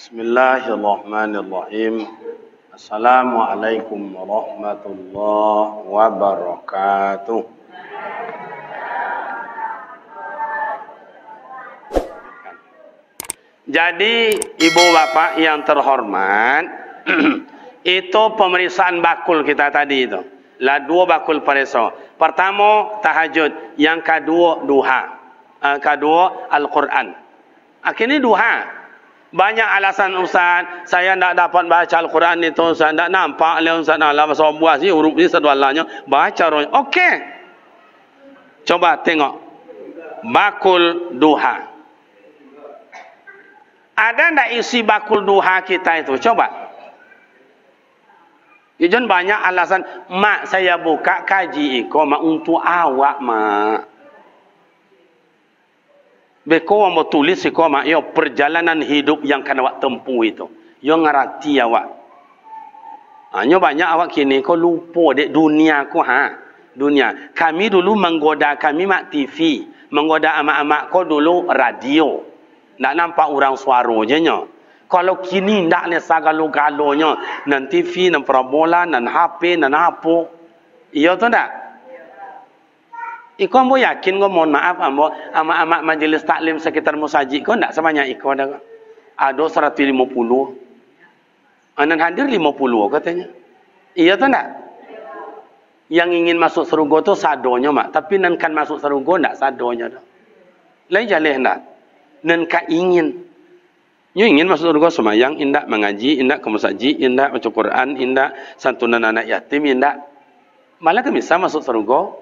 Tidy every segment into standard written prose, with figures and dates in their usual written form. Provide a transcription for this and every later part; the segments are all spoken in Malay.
Bismillahirrahmanirrahim. Assalamualaikum warahmatullahi wabarakatuh. Jadi ibu bapak yang terhormat, itu pemeriksaan bakul kita tadi itu. Lah dua bakul periksa. Pertama tahajud, yang kedua duha. Kedua Al-Quran. Akhirnya duha. Banyak alasan Ustaz, saya tidak dapat baca Al-Quran itu, Ustaz tidak nampak oleh Ustaz Allah bahasa buah sih huruf ni sedualanya baca roh. Okey. Coba tengok bakul duha. Ada tidak isi bakul duha kita itu? Coba. Ijan banyak alasan, mak saya buka kaji iko mak untuk awak mak. Beko mau tulis iko mak yo perjalanan hidup yang kan awak tempuh itu. Yo ngerti awak. Hanya banyak awak kini ko lupa dek dunia ko dunia. Kami dulu menggoda kami mak TV, menggoda amak-amak ko dulu radio. Nak nampak orang suaranya nya. Kalau kini ndak le sagalo-galonya, nan TV, nan parabola, nan HP, nan apa. Iya tu ndak? Iko ambo yakin ko mohon maaf ambo amak-amak majlis taklim sekitar musajid ko ndak sebanyak iko dah. Ada 150. Anan hadir 50 katanya. Iya tu ndak? Yang ingin masuk surga tu sadonya mak, tapi nan kan masuk surga ndak sadonya dah. Lain jaleh ndak? Nan ka ingin. Nyu ingin masuk surga semayang, indak mengaji, indak ke masjid, indak baca Quran, indak santunan anak yatim, indak. Malah kan bisa masuk surga.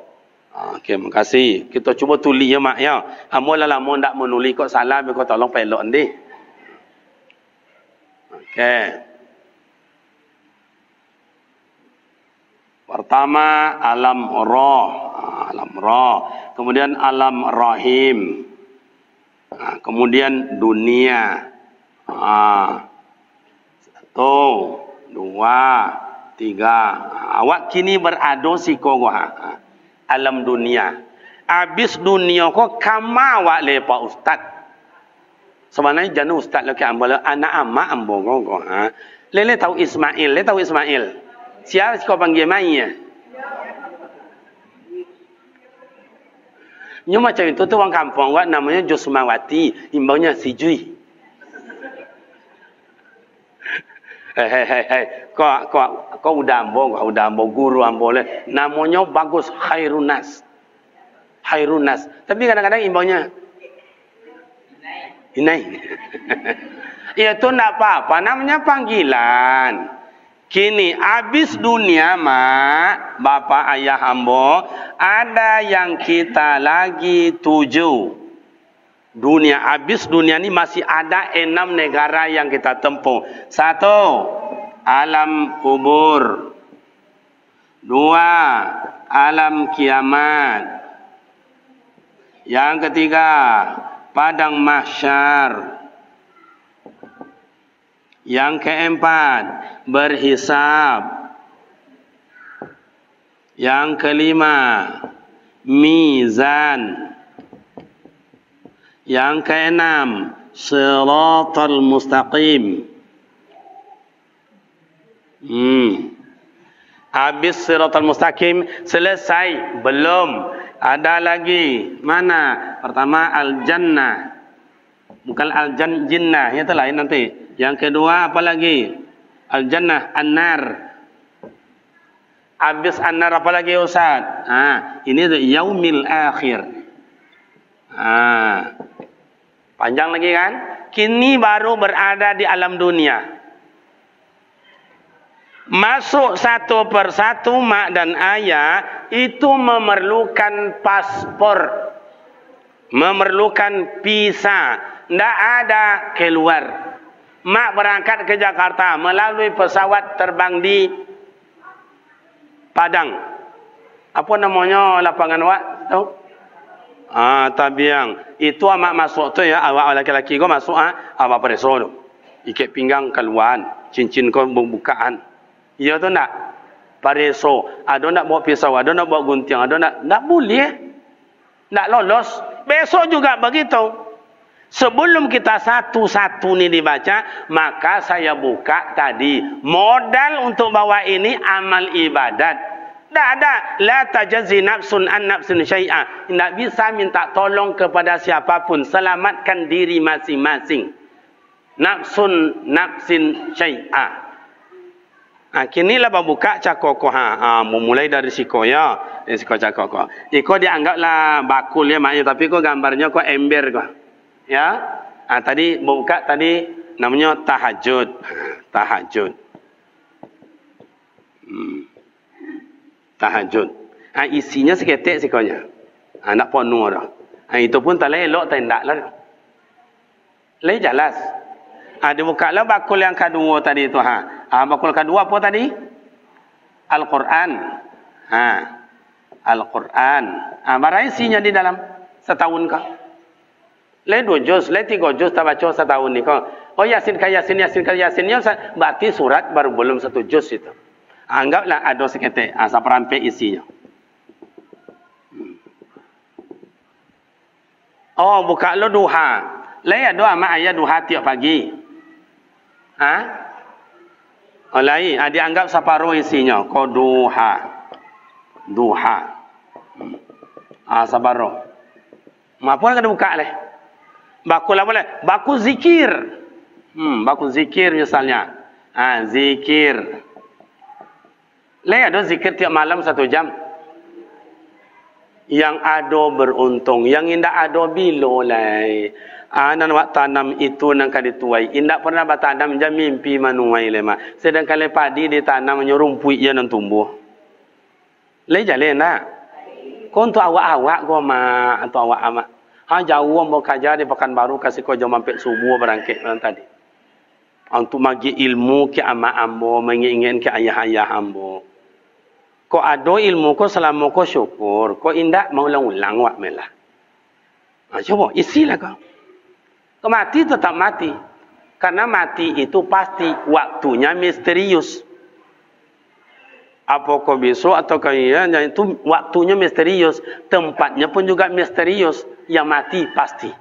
Okey, makasih. Kita cuba tulis ya mak ya. Amo lama ndak menulis kok salah, kau tolong pelok ndi. Okey. Pertama alam roh, alam roh. Kemudian alam rahim. Kemudian dunia. 1, 2, 3. Awak kini berado siko alam dunia. Habis dunia ko kama awak lepa ustaz. Sebenarnya janu ustaz laki ambala anak ama ambo go Lele tahu Ismail, le tahu Ismail. Siapa kau panggil mai ya? Nyo macam itu tu orang kampung awak namanya Josmawati, imbaunya si Jui. Kau udah ambo guru ambo le. Namanya bagus Khairunas. Khairunas. Tapi kadang-kadang imbaunya Inai. Itu enggak apa-apa, namanya panggilan. Kini habis dunia mak, bapak ayah ambo, ada yang kita lagi tuju. Dunia habis dunia ni masih ada 6 negara yang kita tempuh. 1, alam kubur. 2, alam kiamat. Yang ketiga, padang mahsyar. Yang keempat, berhisab. Yang kelima, mizan. Yang keenam, siratal mustaqim. Habis siratal mustaqim selesai? Belum. Ada lagi. Mana? Pertama al-jannah. Bukan al-jinnah, itu lain nanti. Yang kedua apa lagi? Al-jannah, an-nar. Habis an-nar apa lagi Ustaz? Ini yaumil akhir. Panjang lagi kan? Kini baru berada di alam dunia. Masuk satu persatu mak dan ayah itu memerlukan paspor, memerlukan visa. Tidak ada keluar. Mak berangkat ke Jakarta melalui pesawat terbang di Padang. Apa namanya lapangan awak? Tahu? Tabiang. Itu amak masuk tu ya, awak laki-laki kau masuk awak periksa tu. Ikat pinggang keluar, cincin kau bukaan. Iya tu nak? Periksa. Ada nak bawa pisau, ada nak bawa gunting, ada nak boleh. Tak lolos. Besok juga begitu. Sebelum kita satu-satu ni dibaca, maka saya buka tadi. Modal untuk bawa ini amal ibadat. Tak ada. La tajzi nafsun an nafsin syai'a. Tak bisa minta tolong kepada siapapun. Selamatkan diri masing-masing. Nafsin syai'a. Kini lah buka cakoko memulai dari siko ya. Siko cakoko. Iko dianggaplah bakul ya maknya, tapi kok gambarnya kok ember kok. Ya, tadi buka tadi namanya tahajud, tahajud, tahajud. Isinya seketik sikonya, nak penuh dah. Itu pun tak elok tak hendak lah. Leh jelas. Dibuka lah bakul yang kedua tadi itu bakul kedua apa tadi? Al-Quran. Al-Quran. Barang isinya di dalam setahun kah? Le 2 juz, le 3 juz tak baca setahun ni kau. Oh Yasin ka Yasin, Yasin ka Yasin ni berarti surat baru belum 1 juz itu. Anggaplah ada seketik, seperampai isinya. Oh, buka lo duha. Le ada amat ayat duha tiap pagi. Oh lain, dianggap separuh isinya. Kau duha. Duha. Separuh. Apa yang kena buka leh? Baku lah boleh. Baku zikir. Baku zikir misalnya. Zikir. Leh ada zikir tiap malam 1 jam. Yang ada beruntung. Yang indah ada bilo lah. Nan wak tanam itu nang kali tuai. Indah pernah bertanam jam mimpi manuai lemah. Sedangkan padi ditanam rumput ia nan tumbuh. Leh jalan nak. Kau untuk awak-awak kau atau awak amak. Jauh mau kerja di Pekanbaru kasih kau jam sampai subuh berangkat malam tadi. Untuk magi ilmu ke amak ambo, mengingin ke ayah-ayah ambo. Kau ada ilmu kau selama kau syukur, kau indak mau ulang-ulang wak melah. Coba isilah kau. Kau mati tetap mati. Karena mati itu pasti waktunya misterius. Apa kau besok atau kaya itu waktunya misterius, tempatnya pun juga misterius. Yang mati pasti.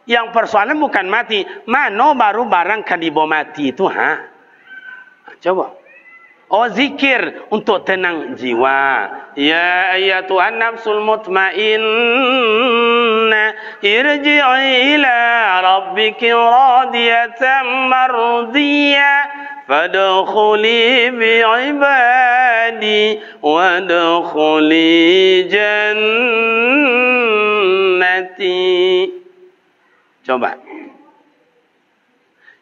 Yang persoalan bukan mati, mana baru barang kadibo mati itu coba. Oh zikir untuk tenang jiwa. Ya ayyatuhan nafsul mutmainnah irji'i ila rabbiki radiyatan mardiyah. Fadkhuli bi'ibadi wadkhuli jannati. Coba.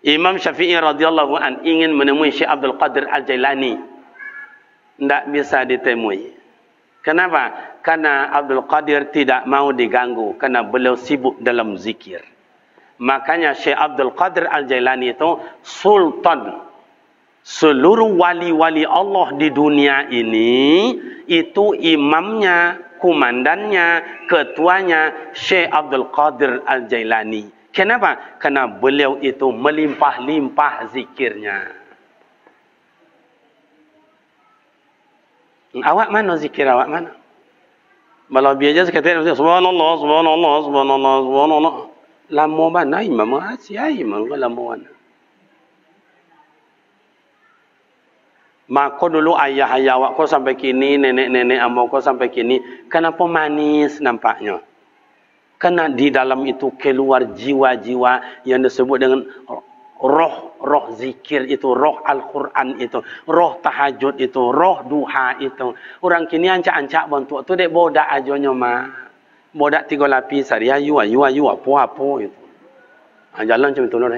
Imam Syafi'i radhiyallahu an ingin menemui Syekh Abdul Qadir Al-Jailani. Tidak bisa ditemui. Kenapa? Karena Abdul Qadir tidak mau diganggu karena beliau sibuk dalam zikir. Makanya Syekh Abdul Qadir Al-Jailani itu sultan. Seluruh wali-wali Allah di dunia ini itu imamnya, komandannya, ketuanya Syekh Abdul Qadir Al-Jailani. Kenapa? Karena beliau itu melimpah-limpah zikirnya. Awak mana zikir awak mana? Kalau biasa sekali subhanallah, subhanallah, subhanallah, subhanallah. Lama mana imam asyai imam lama mana? Maka dulu ayah-ayah awak kau sampai kini, nenek-nenek ambo kau sampai kini, kenapa manis nampaknya? Karena di dalam itu keluar jiwa-jiwa yang disebut dengan roh zikir itu, roh Al-Quran itu, roh tahajud itu, roh duha itu. Orang kini ancak-ancak bentuk tu dek bodak aja nyoma. Bodak 3 lapis hari ayu apa itu. Jalan macam itu loh.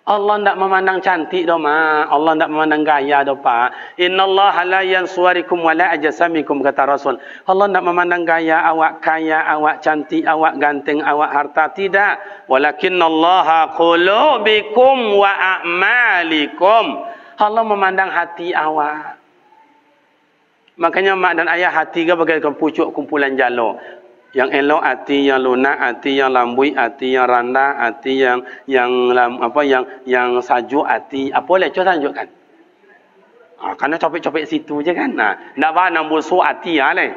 Allah tidak memandang cantik dah ma. Allah tidak memandang gaya dah pak. Innallaha la yansuwarikum wa la ajsamikum kata Rasul. Allah tidak memandang gaya awak kaya, awak cantik, awak ganteng, awak harta tidak. Walakinallaha qulubikum wa a'malikum. Allah memandang hati awak. Makanya mak dan ayah hati ke bagaikan pucuk kumpulan jalo. Yang elok hati, yang lunak hati, yang lambui hati, yang randah hati, yang sajuk hati. Apa boleh coba tunjukkan? Karena copek-copek situ je kan. Nak ba nak busuk hati leh.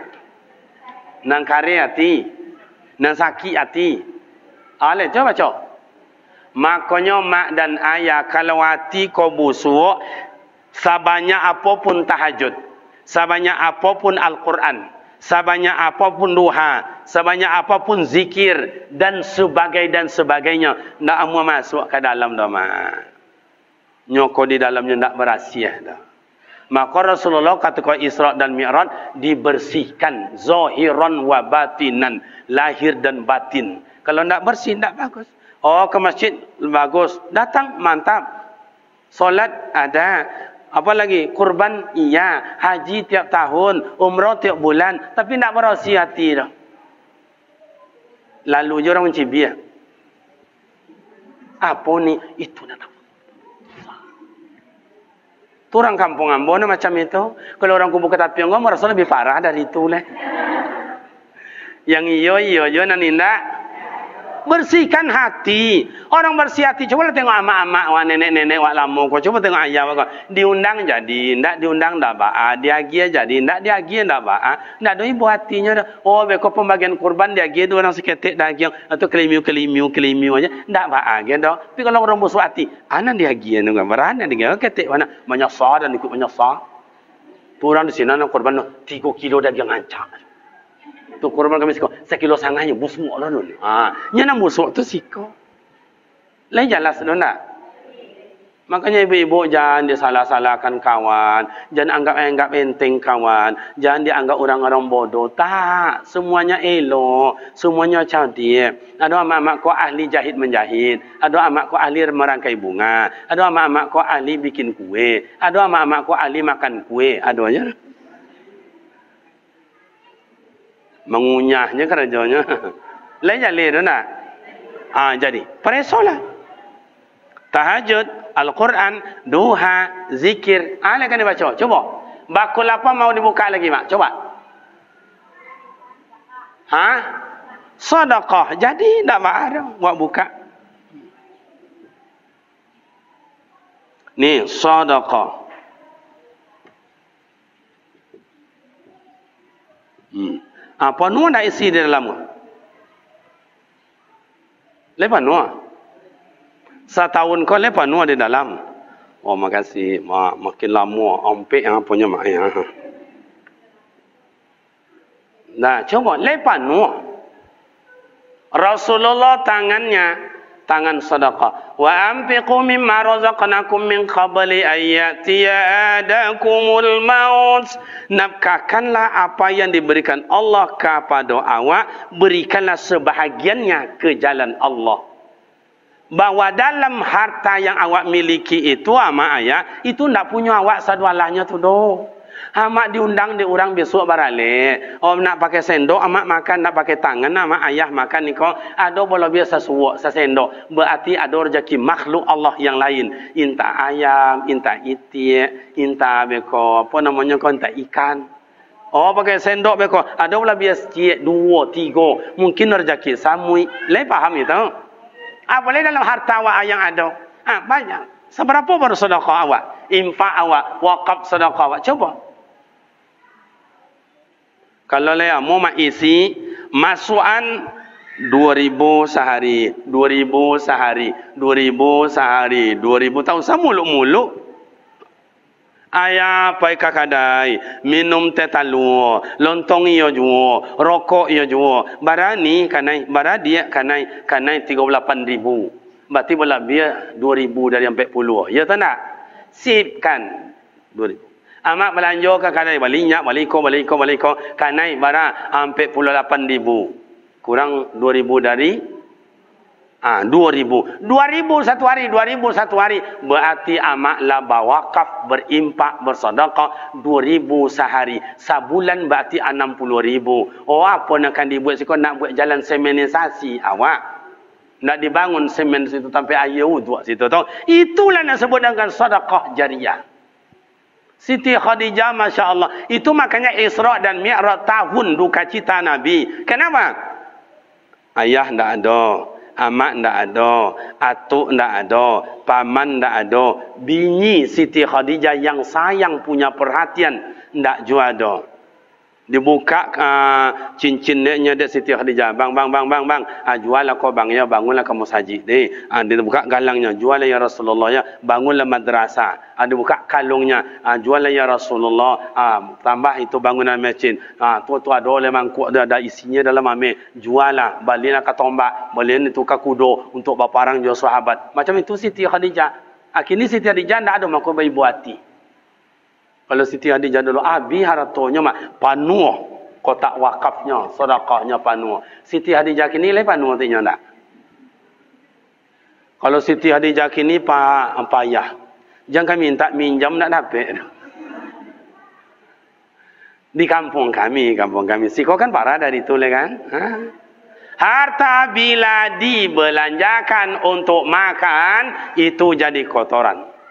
Nang kare hati. Nang sakit hati. Ale, coba baca. Makanya mak dan ayah kalau hati kau busuk, sebanyak apapun tahajud, sebanyak apapun Al-Quran, sebanyak apapun duha, sebanyak apapun zikir dan sebagainya, ndak amu masuk ke dalam dah mak. Nyoko di dalamnya ndak berasiah dah. Maka Rasulullah kata kau Isra dan Mi'raj dibersihkan zahiran wa batinan, lahir dan batin. Kalau ndak bersih ndak bagus. Oh, ke masjid bagus, datang mantap. Solat ada. Apa lagi? Kurban iya, haji tiap tahun, umrah tiap bulan, tapi ndak bersih hati dah. Lalu je orang mencibir. Apa ni? Itu nak tahu. Tu orang kampung Ambon macam itu. Kalau orang kumpul ke tapi engkau merasa lebih parah dari itu lah. Yang iyo nanti ndak bersihkan hati. Orang bersih hati. Coba tengok amak-amak, nenek-nenek wak lama. Kau coba tengok ayah kau. Diundang jadi, ndak diundang ndak baa. Diagi jadi, ndak diagi ndak baa. Ndak ada ibu hatinya dah. Oh, beko pembagian kurban diagi tu orang seketik daging atau kelimiu aja. Ndak baa gitu. Tapi kalau orang busuk hati, anak diagi tu gambaran dia ketik mana menyasar dan ikut menyasar. Tu orang di sini nak kurban 3 kilo daging ancak. Tu kurban kami siko 1 kilo sangatnya busuk lah dulu. Nyana busuk tu siko. Lain jelas tu nak. Makanya ibu-ibu jangan disalah-salahkan kawan, jangan anggap enteng kawan, jangan dianggap orang-orang bodoh. Tak, semuanya elok, semuanya cantik. Ada amak-amak kau ahli jahit menjahit, ada amak kau ahli merangkai bunga, ada amak-amak kau ahli bikin kue, ada amak-amak kau ahli makan kue, adanya. Mengunyahnya kerajanya. Lain jalan tu nak. Jadi peresolah. Tahajud, Al-Quran, duha, zikir. Kan dibaca. Coba. Bakul apa mau dibuka lagi mak? Coba. Sedekah. Jadi tak ada. Buat buka. Ni sedekah. Apa nuan dah isi di dalam? Lepas nuan. Setahun kau lepas nuan di dalam. Oh, makasih. Makin lama. Ampek yang punya mak ya. Nah, coba. Lepas nuan. Rasulullah tangan sedekah. Wa anfiqu mimma razaqnakum min qabli ayyatiya adakumul maut. Nafkahkanlah apa yang diberikan Allah kepada awak, berikanlah sebahagiannya ke jalan Allah. Bahawa dalam harta yang awak miliki itu ama ayah, itu ndak punya awak sadualahnya tu doh. Amak diundang di orang besok barale. Nak pakai sendok, amak makan nak pakai tangan, amak ayah makan ni kau. Ada bola biasa suwak sendok. Berarti ada rezeki makhluk Allah yang lain. Inta ayam, inta itik, inta beko, apa namanya kau, inta ikan. Oh, pakai sendok beko. Ada bola biasa cik 2, 3. Mungkin rezeki samui. Le paham itu? Boleh dalam harta awak yang ada. Banyak. Seberapa baru sedekah awak? Infak awak, wakaf sedekah awak. Coba. Kalau mau isi masukan 2.000 sehari, 2.000 sehari, 2.000 sehari, 2.000 tahun samuluk-muluk. Ayah pai kakadai, minum teh talu, lontong iyo juo, rokok iyo juo. Barani kanai, baradia kanai 38.000. Berarti bola biar 2.000 dari 40. Ya tak nak? Sipkan 2.000. Amak belanja ke kanai balinya, baliko kanai bara 48.000. Kurang 2.000 dari 2.000 satu hari, 2.000 satu hari. Berarti amak laba wakaf, berimpak, bersedekah 2.000 sehari. Sebulan berarti 60.000. Oh, apa nak dibuat siko? Nak buat jalan semenisasi awak. Nak dibangun semen situ sampai air buat situ tu. Itulah yang sebut dengan sedekah jariah. Siti Khadijah, Masya Allah. Itu makanya Isra dan Mi'raj tahun duka cita Nabi. Kenapa? Ayah tidak ada. Amak tidak ada. Atuk tidak ada. Paman tidak ada. Bini Siti Khadijah yang sayang punya perhatian. Tidak juga ada. Dibuka cincinnya dek Siti Khadijah. Bang. Jual lah kau bang ya, bangunlah kamu masjid. Dibuka galangnya, jual ya Rasulullah ya, bangunlah madrasah. Dibuka kalungnya, jual ya Rasulullah. Tambah itu bangunan masjid. Tu ada oleh mangkuk ada isinya dalam ame. Jual lah, balilah ke tombak, balilah itu ke kudo untuk baparang jual sahabat. Macam itu Siti Khadijah. Kini Siti Khadijah tidak ada makhluk bayi buati. Kalau Siti Khadijah dulu habis hartanya mak panuh kotak wakafnya, sedekahnya panuh. Siti Khadijah kini le panuh tinya ndak. Kalau Siti Khadijah kini payah. Jangan minta minjam ndak dapat. Di kampung kami. Siko kan parah dari itu le kan? Harta bila dibelanjakan untuk makan itu jadi kotoran.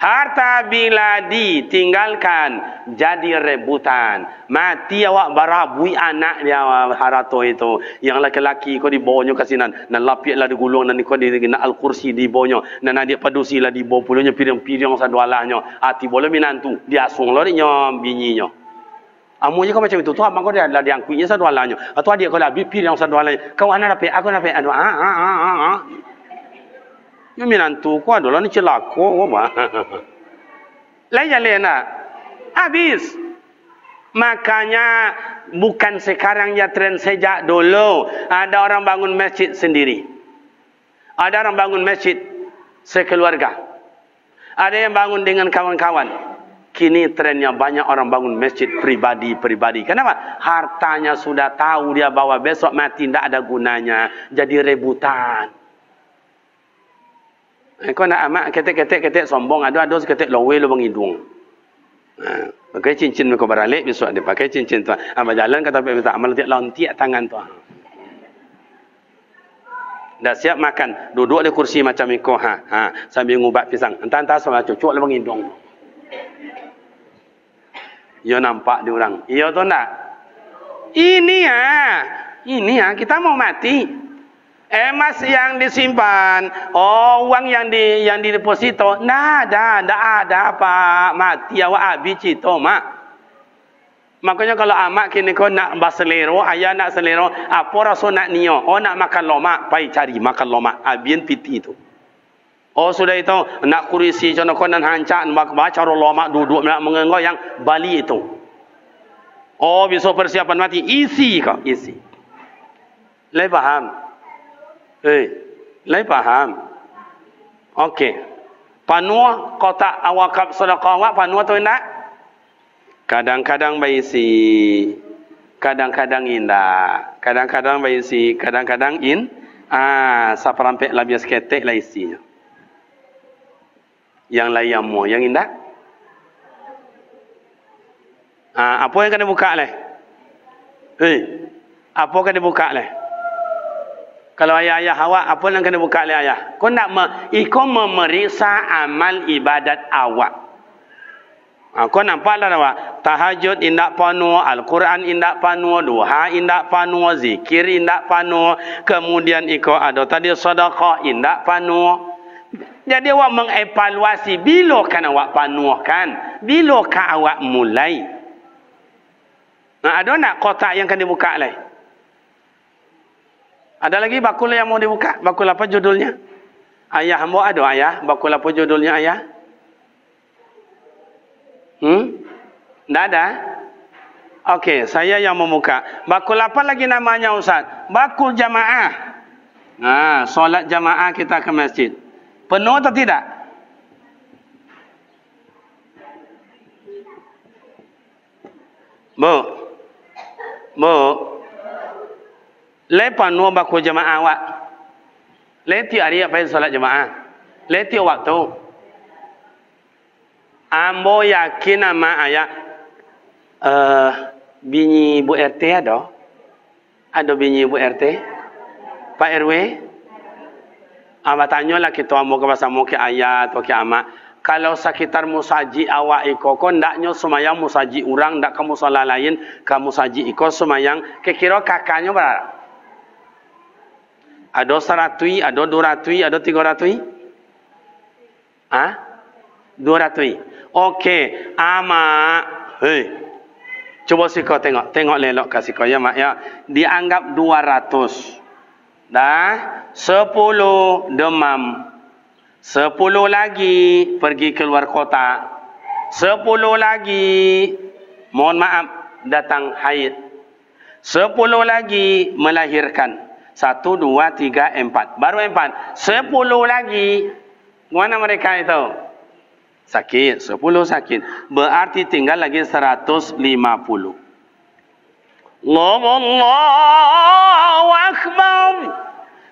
Harta bila ditinggalkan jadi rebutan. Mati awak barabui anak dia harato itu. Yang laki-laki kau dibawanya ke sini. Dan lapiaklah digulung dan kau dina al-kursi dibawanya. Dan adik padusi lah dibawa pulangnya piring-piring sadualahnya. Hati boleh minantu. Dia asung lorinya binyinya. Amunya kau macam itu. Tu abang kau dia adalah diangkuinya sadualahnya. Atau adik kau lah piring sadualahnya. Kau anak dapat, aku dapat. Aduh, Yang minantu ko adalah ni celako apa? Lain nak. Habis. Makanya bukan sekarang ya tren sejak dulu. Ada orang bangun masjid sendiri. Ada orang bangun masjid sekeluarga. Ada yang bangun dengan kawan-kawan. Kini trennya banyak orang bangun masjid pribadi-pribadi. Kenapa? Hartanya sudah tahu dia bawa besok mati tidak ada gunanya. Jadi rebutan. Kau nak amak ketek sombong, ada ketek lowe lubang hidung. Pakai cincin kau beralik besok dia pakai cincin tu. Amal jalan kata minta amal tiak lontiak tangan tu. Dah siap makan, duduk di kursi macam iko sambil ngubat pisang. Entah sama cucuk lubang hidung. Yo nampak di orang. Iyo tu nak. Ini kita mau mati. Emas yang disimpan, uang yang dideposito, ndak ada apa, mati awak habis itu mak. Makanya kalau amak kini kau nak baselero, ayah nak selero, apa rasa nak nio, nak makan lomak, pai cari makan lomak, abian piti itu. Sudah itu nak kurisi jono kau nan hancak, baca lomak duduk nak mengengoyang Bali itu. Besok persiapan mati, isi. Lei paham? Lai paham. Okey. Panuh kotak wakaf sedekah awak panuh tu indak? Kadang-kadang berisi, kadang-kadang indah. Kadang-kadang berisi, kadang-kadang saperampek labia seketek lah isinya. Yang lain mau, yang indah? Apa yang kena buka leh? Apa kena buka leh? Kalau ayah awak, apa yang kena buka oleh ayah? Kau nak memeriksa amal ibadat awak. Kau nampak lah awak. Tahajud indak panuh, Al-Quran indak panuh, duha indak panuh, zikir indak panuh. Kemudian ada tadi sedekah indak panuh. Jadi awak mengevaluasi bila kan awak panuhkan, bila kan awak mulai. Ada nak kotak yang kena buka oleh? Ada lagi bakul yang mau dibuka? Bakul apa judulnya? Ayah hamba ada ayah? Bakul apa judulnya ayah? Tidak ada? Okey, saya yang membuka. Bakul apa lagi namanya Ustaz? Bakul jamaah. Solat jamaah kita ke masjid. Penuh atau tidak? Bu. Lepas nu bakul jemaah awak. Leti hari apa solat jemaah. Leti waktu. Ambo yakin sama ayah. Bini Bu RT ada? Ada bini Bu RT? Pak RW? Abah tanyalah kita ambo ke pasal ke ayah atau ke amak. Kalau sekitar musaji awak iko, kau ndaknya semayang musaji orang, ndak kamu salah lain, kamu saji iko semayang. Kira kakaknya berapa? Ada 100, ada 200, ada 300? 200. Okey, ama, Cuba siko tengok. Tengok lelok kat siko ya mak ya. Dianggap 200. Dah 10 demam. 10 lagi pergi keluar kota. 10 lagi mohon maaf datang haid. 10 lagi melahirkan. 1, 2, 3, 4. Baru 4. 10 lagi. Mana mereka itu? Sakit. 10 sakit. Berarti tinggal lagi 150. Allahu Akbar.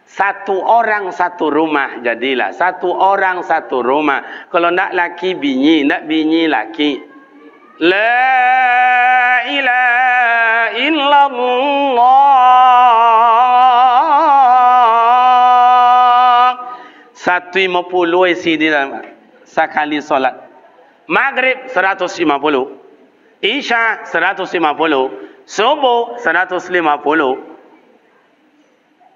Satu orang satu rumah jadilah. Satu orang satu rumah. Kalau nak laki bini, nak bini laki. La ilaha illallah. 150 isi di dalam sekali solat. Maghrib 150. Isya 150. Subuh 150.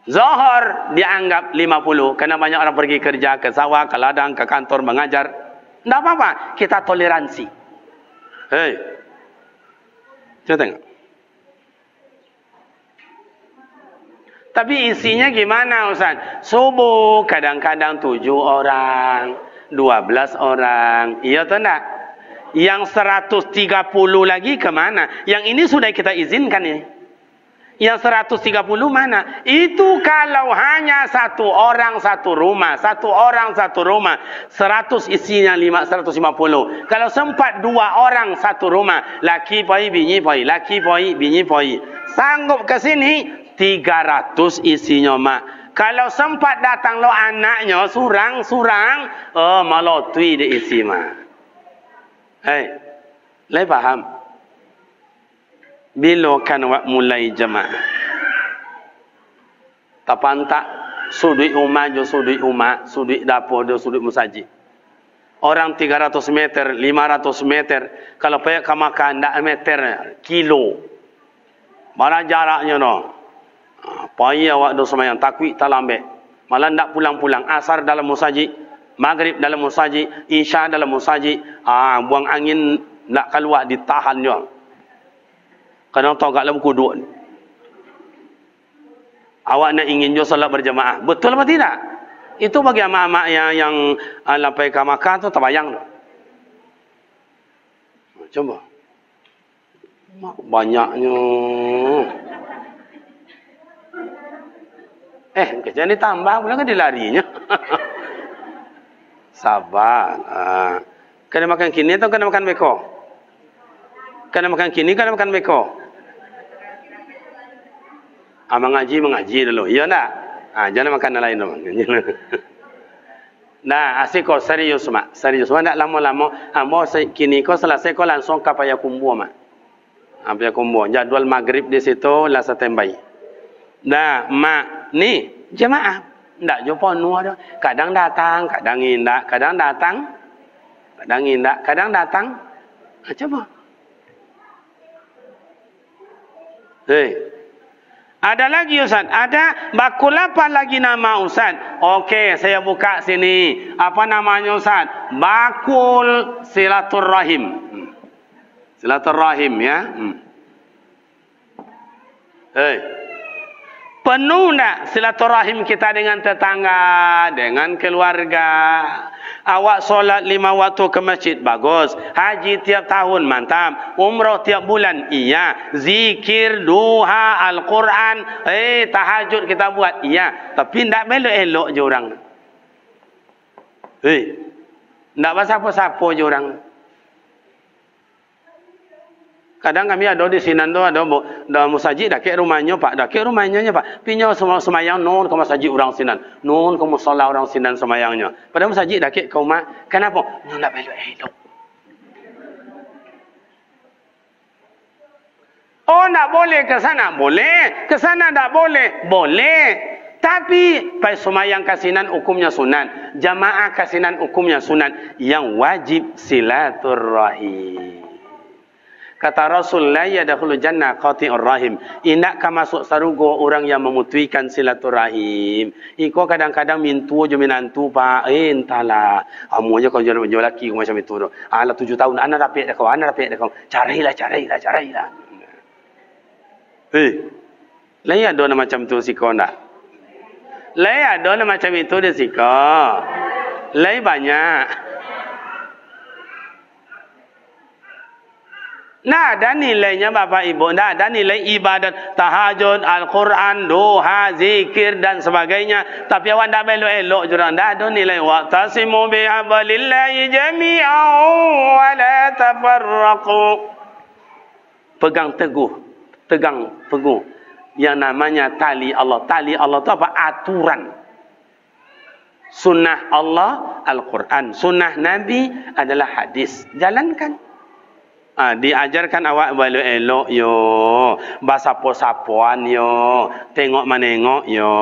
Zuhur dianggap 50. Kerana banyak orang pergi kerja ke sawah, ke ladang, ke kantor mengajar. Tak apa-apa. Kita toleransi. Hei. Coba tengok. Tapi isinya gimana Ustaz? Subuh kadang-kadang 7 orang, 12 orang. Iya atau tak? Yang 130 lagi kemana? Yang ini sudah kita izinkan ini. Yang 130 mana? Itu kalau hanya satu orang satu rumah. Satu orang satu rumah. 100 isinya 150. Kalau sempat 2 orang satu rumah. Laki poi, bini poi. Laki poi, bini poi. Sanggup ke sini 300 isinya mak. Kalau sempat datang lo anaknya surang-surang. Oh malotui dia isi mak. Hei. Lai faham? Bila kan awak mulai jemaah. Tapantak sudut rumah jo sudut rumah, sudut dapur jo sudut masjid. Orang 300 meter, 500 meter, kalau payah ka makan ndak meter kilo. Mana jaraknya no? Payah awak do sembahyang takwik tak lambat. Malah ndak pulang-pulang. Asar dalam masjid, maghrib dalam masjid, isya dalam masjid. Buang angin nak keluar ditahan jo. Kadang tahu kat dalam kuduk ni. Awak nak ingin jo solat berjemaah. Betul apa tidak? Itu bagi amak-amak yang lapai ke Makkah tu terbayang tu. Coba. Banyaknya. Kejap ni tambah pula kan dia larinya. Sabar. Kena makan kini atau kena makan beko? Kena makan kini, kena makan beko. Mengaji dulu. Ya tak? Jangan makan yang lain dulu. Nah, asyik kau serius mak. Serius mak. Tak lama-lama. Mau kini kau selesai kau langsung ke Payakumbuh mak. Payakumbuh. Jadual maghrib di situ lah standby. Nah, mak ni jemaah. Tak jumpa nuah dah. Kadang datang, kadang indak. Kadang datang, kadang indak. Kadang datang. Coba. Hei. Ada lagi Ustaz, ada bakul apa lagi nama Ustaz? Okey, saya buka sini. Apa namanya Ustaz? Bakul silaturrahim. Silaturrahim ya. Penuh tak silaturrahim kita dengan tetangga, dengan keluarga? Awak solat 5 waktu ke masjid, bagus. Haji tiap tahun, mantap. Umrah tiap bulan, iya. Zikir, duha, Al-Quran, tahajud kita buat, iya. Tapi tak elok-elok je orang. Tak pasal-pasal je orang. Kadang kami ada di Sinan tu, ada masjid dekat rumahnya Pak. Dekat rumahnya Pak. Pinya semua semayang non ke masjid orang Sinan. Non ke musalla orang Sinan semayangnya. Padahal masjid dekat ke rumah. Kenapa? Tak elok-elok. Oh, tak boleh ke sana? Boleh. Ke sana tak boleh? Boleh. Tapi pai semayang kasinan hukumnya sunan. Jamaah kasinan hukumnya sunan. Yang wajib silaturrahim. Kata Rasul, la yadkhulu jannah qati'ur rahim. Indak ka masuk surga orang yang memutuikan silaturahim. Iko kadang-kadang mintu je minantu Pak. Entahlah. Amu aja kau jual laki macam itu tu. Alah 7 tahun anak dapat dah kau, anak dapat dah kau. Carilah. Lai ada macam tu siko ndak? Lai ada macam itu dia siko. Lai banyak. Nah, ada nilainya Bapak Ibu. Nah, ada nilai ibadat, tahajud, Al-Quran, doa, zikir dan sebagainya. Tapi awak tak belok-elok jurang. Tak ada nilai. Waqtasimu bihablillahi jami'an wa la tafarraqu. Pegang teguh. Tegang teguh. Yang namanya tali Allah. Tali Allah itu apa? Aturan. Sunnah Allah, Al-Quran. Sunnah Nabi adalah hadis. Jalankan. Diajarkan awak elok yo, basapo-sapoan yo, tengok menengok yo.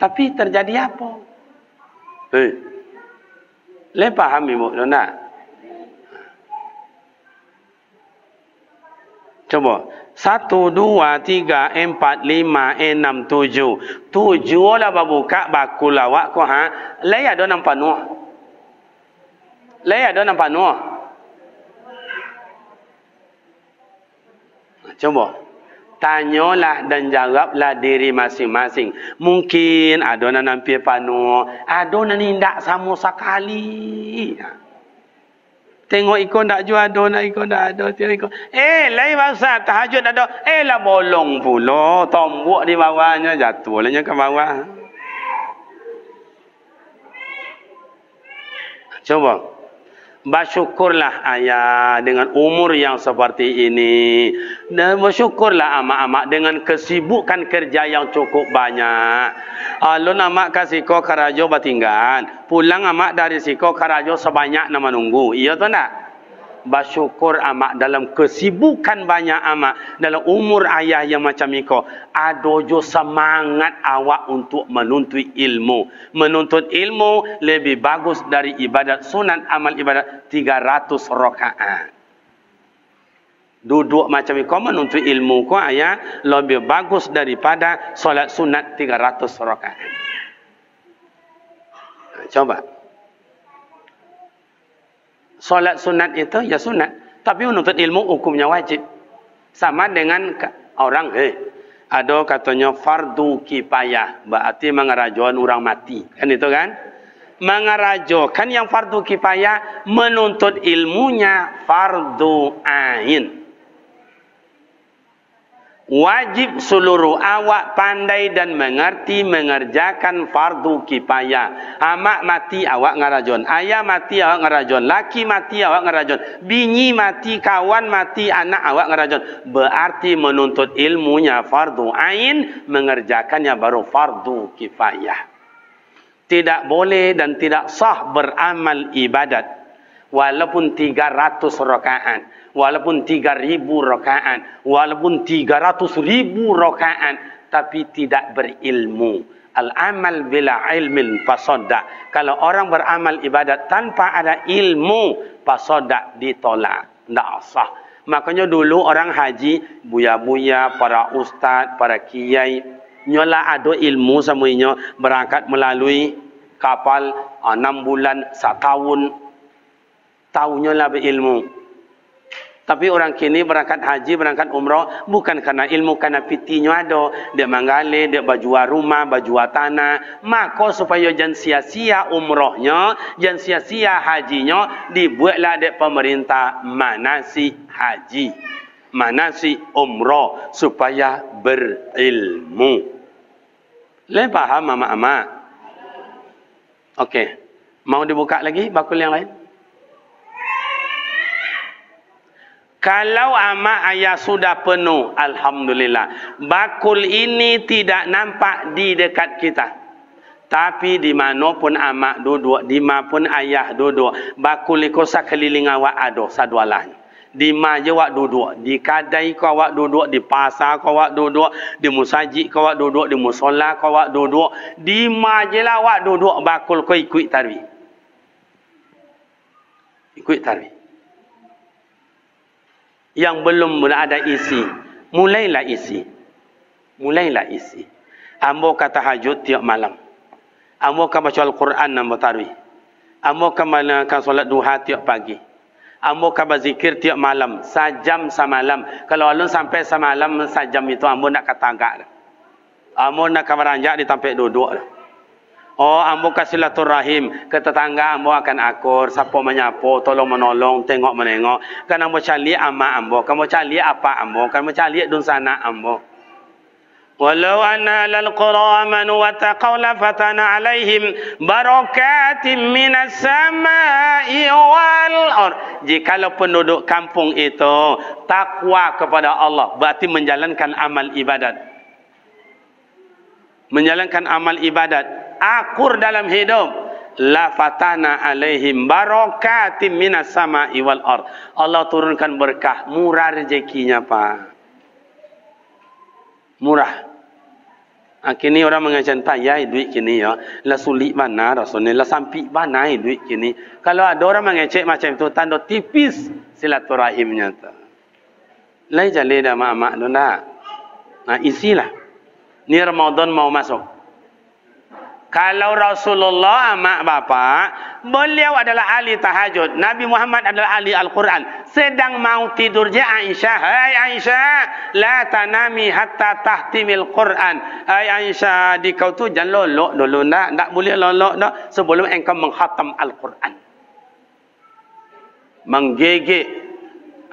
Tapi terjadi apa? Le paham ibu tak? Coba 1, 2, 3, 4, 5, 6, 7. 7 lah buka bakul awak ko ha. Le ada nampak nuh. Le ada nampak nuh. Coba tanyalah dan jawablah diri masing-masing. Mungkin ada nak nampi panu, ada nak nindak sama sekali. Tengok ikon tak jual ada, nak ikon tak ada, tengok ikon. Lain masa tahajud ada, lah bolong pula, tombok di bawahnya jatuh lahnya ke bawah. Coba bersyukurlah ayah dengan umur yang seperti ini. Dan bersyukurlah amak-amak dengan kesibukan kerja yang cukup banyak. Alun amak kasih kau karajo batinggan. Pulang amak dari siko karajo sebanyak nama nunggu. Iya tu tak? Bersyukur amak dalam kesibukan banyak amak. Dalam umur ayah yang macam iko. Adojo semangat awak untuk menuntut ilmu. Menuntut ilmu lebih bagus dari ibadat sunat amal ibadat 300 rakaat. Duduk macam iko menuntut ilmu ko ayah lebih bagus daripada solat sunat 300 rakaat. Coba. Solat sunat itu ya sunat, tapi menuntut ilmu hukumnya wajib. Sama dengan orang ada katanya fardu kifayah, berarti mengerajokan orang mati. Kan itu kan? Mengerajokan yang fardu kifayah, menuntut ilmunya fardu ain. Wajib seluruh awak pandai dan mengerti mengerjakan fardu kifayah. Amak mati awak ngarajon, ayah mati awak ngarajon, laki mati awak ngarajon, bini mati, kawan mati, anak awak ngarajon. Berarti menuntut ilmunya fardu ain, mengerjakannya baru fardu kifayah. Tidak boleh dan tidak sah beramal ibadat walaupun 300 rakaat, walaupun 3.000 rakaat, walaupun 300.000 rakaat, tapi tidak berilmu. Al-amal bila ilmin fasadda. Kalau orang beramal ibadat tanpa ada ilmu, fasadda, ditolak, tidak sah. Makanya dulu orang haji, buya-buya, para ustaz, para kiai, nyola ada ilmu semuanya, berangkat melalui kapal 6 bulan, 1 tahun, tahunya lah berilmu. Tapi orang kini berangkat haji, berangkat umrah bukan karena ilmu, karena fitinya ada. Dia menggali, dia bajual rumah, bajual tanah. Maka supaya jangan sia-sia umrahnya, jangan sia-sia hajinya, dibuatlah dek pemerintah manasik haji, manasik umrah supaya berilmu. Le paham mama-mama? Okey. Mau dibuka lagi bakul yang lain? Kalau amak ayah sudah penuh, alhamdulillah. Bakul ini tidak nampak di dekat kita. Tapi di mana pun amak duduk, di mana pun ayah duduk, bakul itu sekeliling awak ada sadualah. Di mana awak duduk, di kadai kau awak duduk, di pasar kau awak duduk, di musajid kau awak duduk, di musola kau awak duduk, di mana awak duduk, bakul kau ikut tarwih. Ikut tarwih. Yang belum ada isi, mulailah isi. Mulailah isi. Ambo kata tahajud tiap malam. Ambo kan baca Al-Quran nambah tarwih. Ambo kan solat duha tiap pagi. Ambo ka berzikir tiap malam, sajam semalam. Kalau alun sampai semalam sajam itu ambo nak katagak. Ambo nak kabaranjak di tempat duduk. Oh, ambo ka silaturahim ke tetangga ambo akan akur, siapa menyapu, tolong menolong, tengok menengok. Kan ambo cari ama ambo, kamu cari apa ambo, kamu cari dun sana ambo. Walau anna lal qura amanu wa taqaw la fatana alaihim barakatim minas samai wal ard. Jikalau penduduk kampung itu takwa kepada Allah, berarti menjalankan amal ibadat. Menjalankan amal ibadat, akur dalam hidup, la fatana alaihim barakatim minas samai wal ard. Allah turunkan berkah, murah rezekinya Pak. Murah. Kini orang mengajar payah duit kini ya, la sulit mana rasanya, la sampik mana duit kini. Kalau ada orang mengecek macam itu, tanda tipis silaturahimnya tu. Lai jale dah mak-mak tu nak. Nah, isilah. Ni Ramadan mau masuk. Kalau Rasulullah amak bapak, beliau adalah ahli tahajud. Nabi Muhammad adalah ahli Al-Quran. Sedang mau tidur je Aisyah. Hai Aisyah, la tanami hatta tahtimil Quran. Hai Aisyah, di kau tu jangan lolok dulu nak. Tak boleh lolok dah sebelum engkau menghatam Al-Quran. Menggigit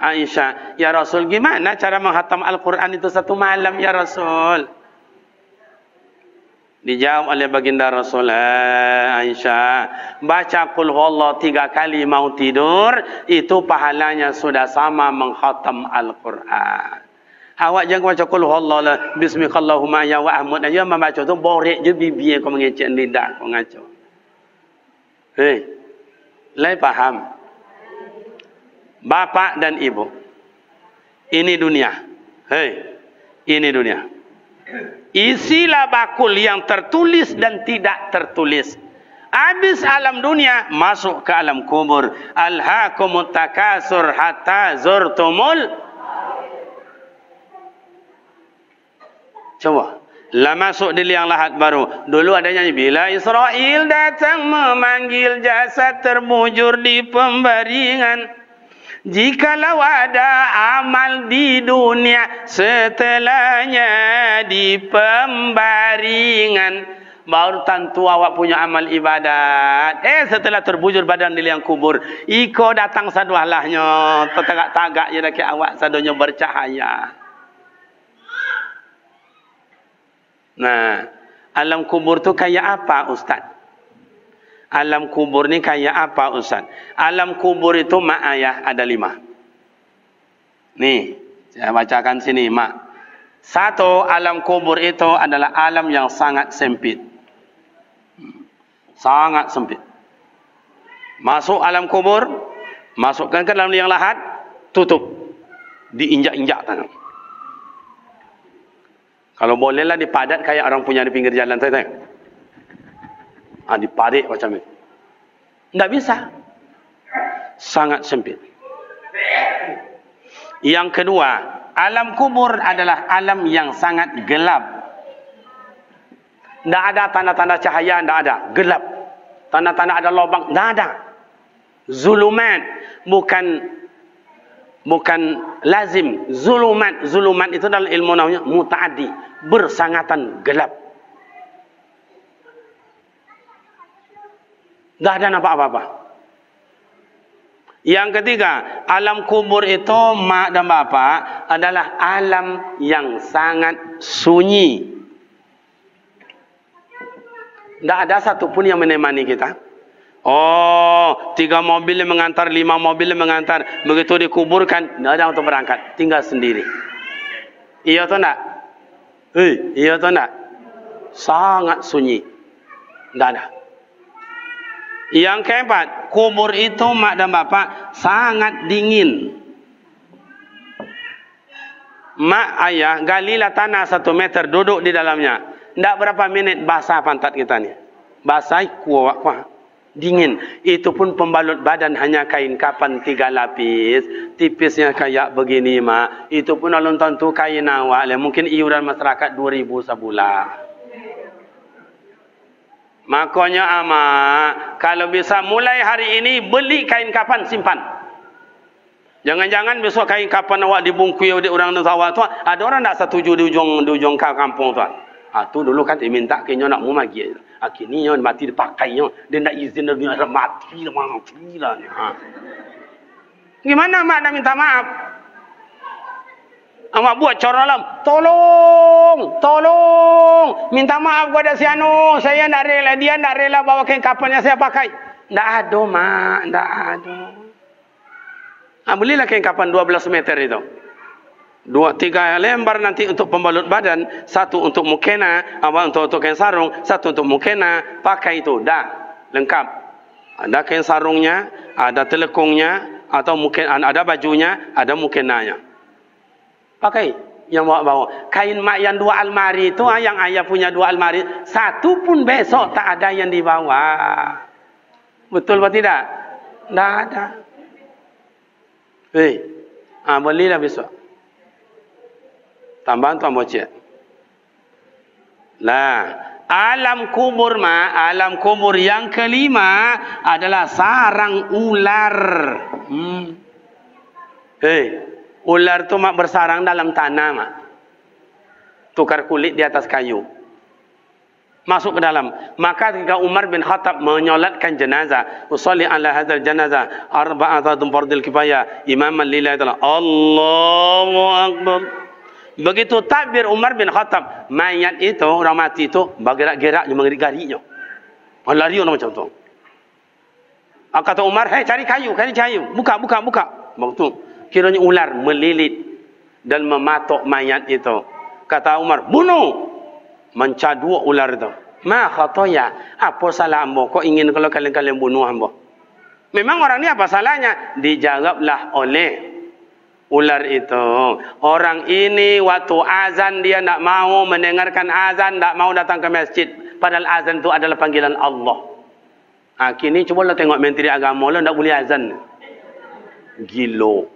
Aisyah, ya Rasul, gimana cara menghatam Al-Quran itu satu malam ya Rasul? Dijawab oleh baginda Rasul, Aisyah, baca qul huwallahu 3 kali mau tidur, itu pahalanya sudah sama menghatam Al-Quran. Awak jangan baca qul huwallahu lah, bismillahumma ya wa ahmud aja membaca tu borek je bibir kau mengecek lidah kau ngaco. Hei, lai paham? Bapak dan ibu, ini dunia. Hei, ini dunia. Isilah bakul yang tertulis dan tidak tertulis. Habis alam dunia, masuk ke alam kubur. Alhaakumut takasur hatta zurtumul. Coba. Lah masuk di liang lahat baru. Dulu ada nyanyi, bila Israel datang memanggil jasad terbujur di pembaringan. Jikalau ada amal di dunia, setelahnya di pembaringan, baru tentu awak punya amal ibadat. Setelah terbujur badan di liang kubur, iko datang saduahlahnya, tegak-tagak je dak awak sadonya bercahaya. Nah, alam kubur tu kayak apa Ustaz? Alam kubur ni kayak apa Ustaz? Alam kubur itu mak ayah ada 5. Nih, saya bacakan sini mak. 1, alam kubur itu adalah alam yang sangat sempit. Sangat sempit. Masuk alam kubur, masukkan ke dalam liang lahat, tutup. Diinjak-injak tangan. Kalau bolehlah dipadat kayak orang punya di pinggir jalan, tengok. Diparik macam itu. Tidak bisa. Sangat sempit. Yang kedua, alam kubur adalah alam yang sangat gelap. Tidak ada tanda-tanda cahaya, tidak ada. Gelap. Tanda-tanda ada lubang, tidak ada. Zulumat. Bukan lazim. Zulumat. Zulumat itu dalam ilmu namanya muta'addi. Bersangatan gelap. Dah ada nampak apa-apa. Yang ketiga, alam kubur itu mak dan bapak adalah alam yang sangat sunyi. Tidak ada satupun yang menemani kita. Oh, 3 mobil yang mengantar, 5 mobil yang mengantar. Begitu dikuburkan, tidak ada untuk berangkat. Tinggal sendiri. Iya atau tidak? Iya atau tidak? Sangat sunyi. Tidak ada. Yang keempat, kubur itu mak dan bapak sangat dingin. Mak ayah galilah tanah 1 meter, duduk di dalamnya. Tidak berapa minit basah pantat kita ni. Basah kuat, dingin. Itu pun pembalut badan hanya kain kapan 3 lapis. Tipisnya kayak begini mak. Itu pun alun tentu kain awak. Mungkin iuran masyarakat 2,000 sebulan. Makanya amak, kalau bisa mulai hari ini beli kain kapan simpan. Jangan-jangan besok kain kapan awak dibungkui oleh orang sawah tu, ada orang tak setuju di ujung kampung tu. Tu dulu kan dia minta kenyo nak mu magi. Kini nyo mati dipakai nyo, dia nak izin dia mati lah. Gimana mak nak minta maaf? Awak buat cara lam, tolong, minta maaf kepada si anu, saya nak rela, dia nak rela bawa kain kapan yang saya pakai. Tak ada mak, tak ada. Belilah kain kapan 12 meter itu. 2-3 lembar nanti untuk pembalut badan, 1 untuk mukena, untuk kain sarung, 1 untuk mukena, pakai itu, dah lengkap. Ada kain sarungnya, ada telekungnya, atau mungkin ada bajunya, ada mukenanya. Pakai yang bawa. Kain mak yang 2 almari itu, yang ayah punya 2 almari, 1 pun besok tak ada yang dibawa. Betul atau tidak? Tak ada. Belilah besok. Tambahan tuan bocet. Lah, alam kubur alam kubur yang kelima adalah sarang ular. Ular tu mak bersarang dalam tanah mak. Tukar kulit di atas kayu. Masuk ke dalam. Maka ketika Umar bin Khattab menyolatkan jenazah, usolli ala hadzal janazah arba'atun fardil kifayah imaman lillahi ta'ala. Allahu akbar. Begitu takbir Umar bin Khattab, mayat itu, orang mati itu bergerak-gerak dia mengerik-geriknya. Lari orang macam tu. Kata Umar, cari kayu. Buka. Begitu. Kiranya ular melilit dan mematok mayat itu. Kata Umar, bunuh. Mencaduk ular itu. Ma khatoya, apa salah hamba? Kau ingin kalau kalian bunuh hamba? Memang orang ni apa salahnya? Dijawablah oleh ular itu. Orang ini waktu azan dia tak mau mendengarkan azan, tak mau datang ke masjid. Padahal azan itu adalah panggilan Allah. Kini cubalah tengok menteri agama lah, tak boleh azan. Gilo.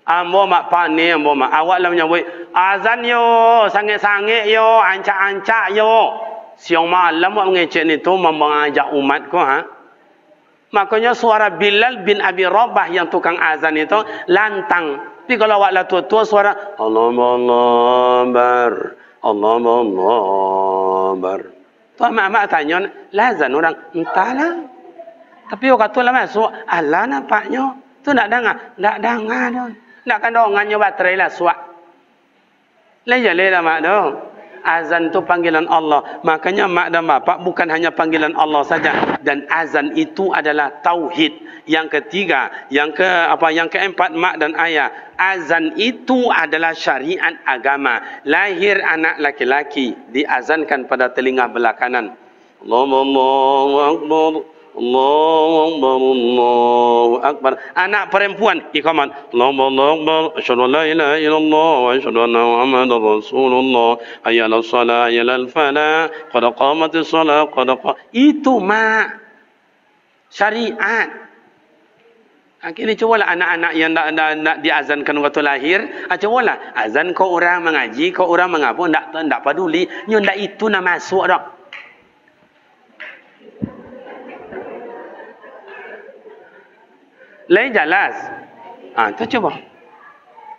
Ambo mak panik, ambo mak. Awak lah menyambut azan yo, sangit-sangit yo, ancak-ancak yo. Siang malam awak mengecek ni tu mengajak umat ko Makanya suara Bilal bin Abi Rabah yang tukang azan itu lantang. Tapi kalau awak lah tua-tua suara Allahu Akbar, Allahu Akbar. Tu mak tanya, lazan orang entahlah. Tapi orang kata lah masuk, Allah nampaknya. Tu nak dengar dah. Nak kan dongannya baterai lah suak. Lejale lah mak dah. Azan tu panggilan Allah. Makanya mak dan bapak bukan hanya panggilan Allah saja. Dan azan itu adalah tauhid. Yang ketiga, yang keempat mak dan ayah. Azan itu adalah syariat agama. Lahir anak laki-laki diazankan pada telinga belah kanan. Allahu Akbar. Allahu Akbar, Allahu Akbar. Anak perempuan iqamat. Allahu Akbar, asyhadu an la ilaha illallah wa asyhadu anna Muhammadar Rasulullah. Hayya 'alas shalah, hayya 'alal falah, qad qamatis shalah, Itu mak syariat. Akhirnya cubalah anak-anak yang nak diazankan waktu lahir, cubalah azan kau orang mengaji, kau orang mengapa ndak peduli, nyo ndak itu nak masuk dak. Lain jelas. Tu coba.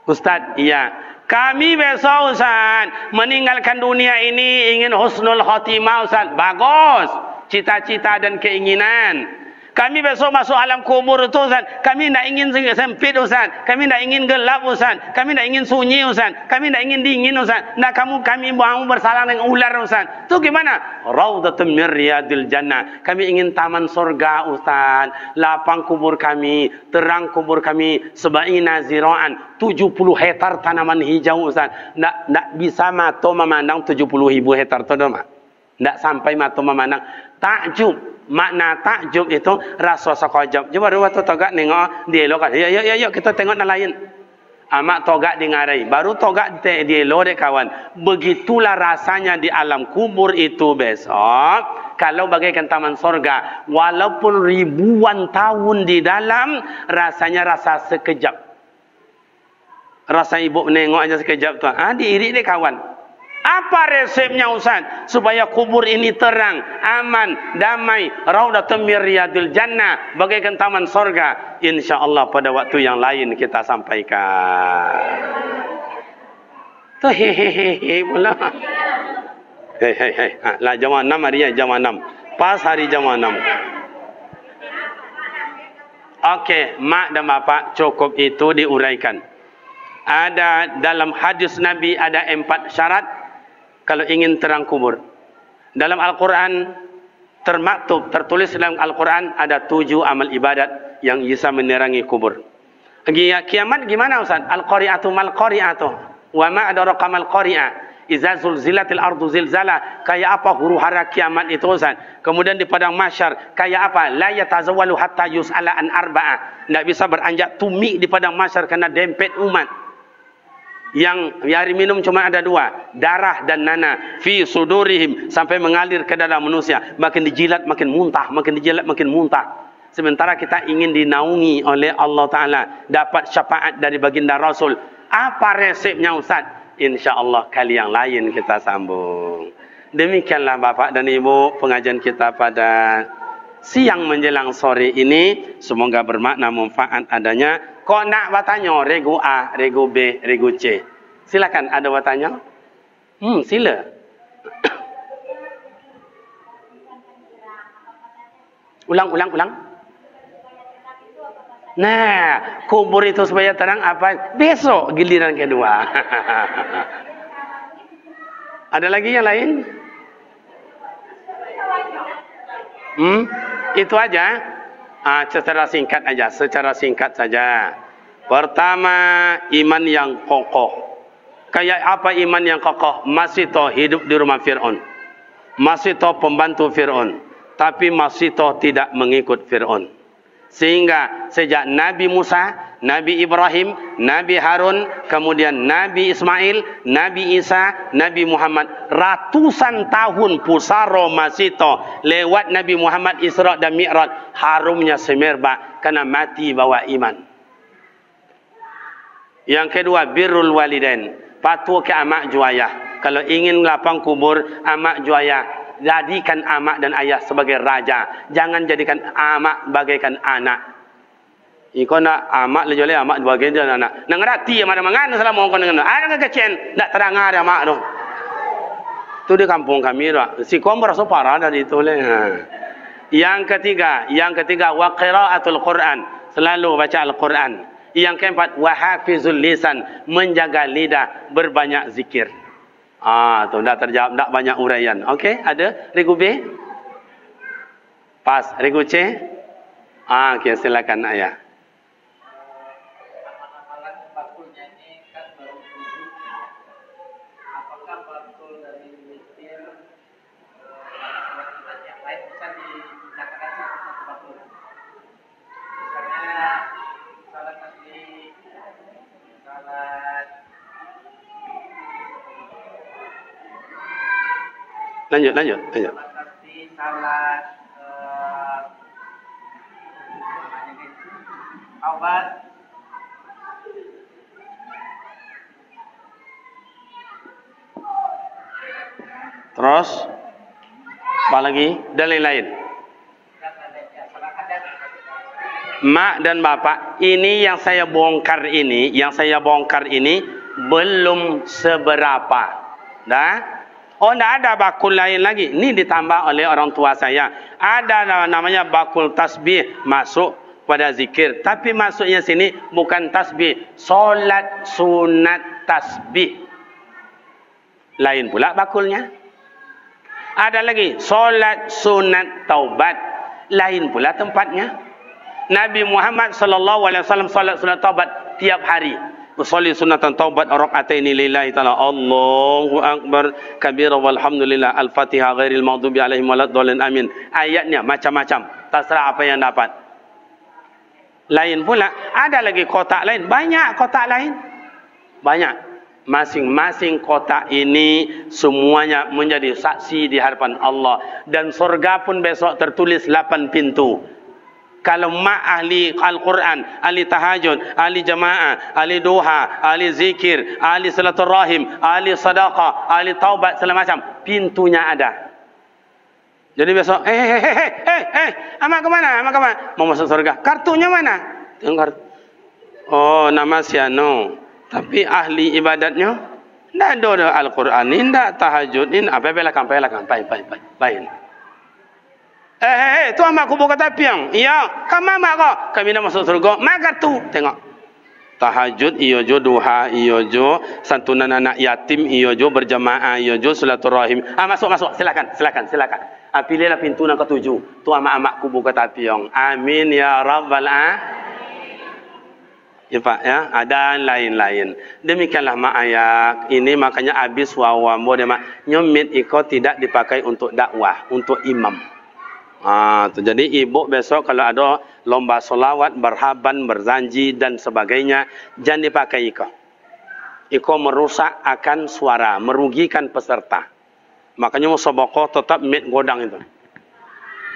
Ustaz, iya. Kami besok Ustaz meninggalkan dunia ini ingin husnul khatimah Ustaz. Bagus. Cita-cita dan keinginan. Kami besok masuk alam kubur itu Ustaz. Kami tidak ingin sempit Ustaz. Kami tidak ingin gelap Ustaz. Kami tidak ingin sunyi Ustaz. Kami tidak ingin dingin Ustaz. Nah kami mau bersalah dengan ular Ustaz. Itu gimana? Raudatun min riyadil jannah. Kami ingin taman surga Ustaz. Lapang kubur kami, terang kubur kami, sebaina ziraan, 70 hektar tanaman hijau Ustaz. Tidak bisa mata memandang 70.000 hektar itu mak. Tidak sampai mata memandang. Takjub. Makna takjub itu rasa sekejap. Cuba waktu togak nengok dialog kan. Ya kita tengok yang lain. Amak togak dengarai. Baru togak dialog dek kawan. Begitulah rasanya di alam kubur itu besok. Kalau bagaikan taman sorga. Walaupun ribuan tahun di dalam. Rasanya rasa sekejap. Rasa ibu menengok aja sekejap tu. Diirik dek kawan. Apa resepnya Ustaz? Supaya kubur ini terang, aman, damai, raudatun min riyadil jannah, bagaikan taman sorga. InsyaAllah pada waktu yang lain kita sampaikan. Tuh hehehe pula. Hei. Lah jam 6 hari ya, jam 6. Pas hari jam 6. Okey, mak dan bapak cukup itu diuraikan. Ada dalam hadis Nabi ada 4 syarat kalau ingin terang kubur. Dalam Al-Quran termaktub, tertulis dalam Al-Quran ada 7 amal ibadat yang bisa menerangi kubur. Kiamat gimana Ustaz? Al-Qari'atu mal-Qari'atu. Wa ma adraka mal-Qari'ah. Iza zulzilatil ardu zilzala. Kayak apa huru hara kiamat itu Ustaz? Kemudian di padang mahsyar kayak apa? La yatazawwalu hatta yus'ala an arba'ah. Tidak bisa beranjak tumik di padang mahsyar karena dempet umat. Yang hari minum cuma ada 2, darah dan nana, fi sudurihim, sampai mengalir ke dalam manusia, makin dijilat makin muntah, makin dijilat makin muntah. Sementara kita ingin dinaungi oleh Allah Ta'ala, dapat syafaat dari baginda Rasul. Apa resepnya Ustaz? InsyaAllah kali yang lain kita sambung. Demikianlah Bapak dan Ibu pengajian kita pada siang menjelang sore ini. Semoga bermakna manfaat adanya. Kau nak bertanya regu A, regu B, regu C? Silakan, ada bertanya? Sila. Ulang. Nah, kubur itu supaya terang apa? Besok giliran kedua. Ada lagi yang lain? Itu aja. Secara singkat saja. Pertama, iman yang kokoh. Kayak apa iman yang kokoh? Masih toh hidup di rumah Fir'aun. Masih toh pembantu Fir'aun. Tapi masih toh tidak mengikut Fir'aun. Sehingga sejak Nabi Musa, Nabi Ibrahim, Nabi Harun, kemudian Nabi Ismail, Nabi Isa, Nabi Muhammad, ratusan tahun pusaro masito lewat Nabi Muhammad Isra dan Mi'raj, harumnya semerbak karena mati bawa iman. Yang kedua, birrul walidain, patuh ke amak juayah. Kalau ingin lapang kubur amak juayah, jadikan amak dan ayah sebagai raja. Jangan jadikan amak bagaikan anak. Iko nak amak le jole amak bagaikan anak. Nang rati amak mangan salah mongkon dengan. Ada kecen ndak terang ada amak tu. Tu di kampung kami tu. Si kom berasa parah dari itu le. Yang ketiga wa qiraatul Quran, selalu baca Al-Quran. Yang keempat wa hafizul lisan, menjaga lidah, berbanyak zikir. Tu dah terjawab, tak banyak uraian. Okey, ada regu B? Pas. Regu C? Okey, silakan ayah. Apakah betul dari mikir yang lain bisa dinyatakan betul? Misalnya salat tadi, salat. Lanjut. Salat taubat. Terus apa lagi? Dan lain-lain. Mak dan bapak, ini yang saya bongkar ini belum seberapa. Dah? Tidak ada bakul lain lagi. Ini ditambah oleh orang tua saya. Ada namanya bakul tasbih, masuk pada zikir. Tapi masuknya sini bukan tasbih, solat sunat tasbih. Lain pula bakulnya. Ada lagi solat sunat taubat, lain pula tempatnya. Nabi Muhammad SAW solat sunat taubat tiap hari. Usolli sunatan taubat raka'ataini lillahi ta'ala. Allahu akbar kabira walhamdulillah. Al-Fatihah ghairil maghdubi alaihim waladdallin amin. Ayatnya macam-macam, terserah apa yang dapat. Lain pula, ada lagi kotak lain, banyak kotak lain. Banyak. Masing-masing kotak ini semuanya menjadi saksi di hadapan Allah, dan surga pun besok tertulis 8 pintu. Kalau mak ahli Al-Quran, ahli tahajud, ahli jamaah, ahli duha, ahli zikir, ahli silaturahim, ahli sedekah, ahli taubat segala macam, pintunya ada. Jadi besok, amak ke mana? Amak ke mana? Mau masuk surga. Kartunya mana? Tengok kartu. Oh, nama siano. Tapi ahli ibadatnya ndak ada Al-Quran, ndak tahajud, apa belakang. Baik. Tu amak kubur kata piang. Iya, kamu amak kau. Kami nak masuk surga. Mak kartu. Tengok. Tahajud iyo jo, duha iyo jo, santunan anak yatim iyo jo, berjamaah iyo jo, silaturahim. Masuk. Silakan. Pilihlah pintu yang ketujuh. Tu amak-amak kubur kata piang. Amin ya rabbal alamin. Ya Pak ya, ada lain-lain. Demikianlah mak ayak. Ini makanya habis wawam boleh mak. Nyomit iko tidak dipakai untuk dakwah, untuk imam. Jadi ibu besok kalau ada lomba solawat, berhaban, berzanji dan sebagainya, jangan dipakai iko. Iko merusak akan suara, merugikan peserta. Makanya musabakoh tetap mit godang itu.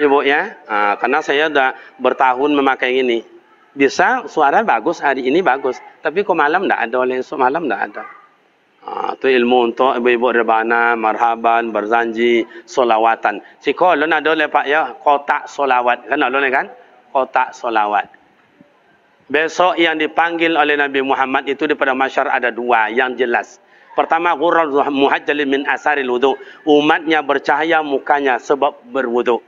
Ibu ya, karena saya sudah bertahun memakai ini. Bisa suara bagus, hari ini bagus. Tapi kok malam tidak ada, oleh esok malam tidak ada. Itu ilmu untuk ibu-ibu rebana, marhaban, berzanji, solawatan. Si kolon ada lepak ya, kotak solawat. Kan ada kan? Kotak solawat. Besok yang dipanggil oleh Nabi Muhammad itu daripada masyar ada dua yang jelas. Pertama, ghurral muhajjalin min asaril wudu. Umatnya bercahaya mukanya sebab berwudu.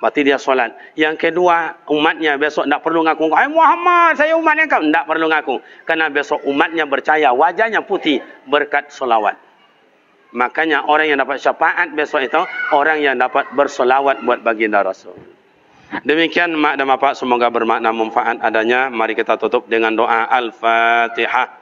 Berarti dia solat. Yang kedua, umatnya besok tak perlu ngaku, Muhammad, saya umatnya kau. Tak perlu ngaku. Karena besok umatnya bercahaya, wajahnya putih berkat solawat. Makanya orang yang dapat syafaat besok itu, orang yang dapat bersolawat buat baginda Rasul. Demikian mak dan bapak, semoga bermakna manfaat adanya. Mari kita tutup dengan doa Al-Fatihah.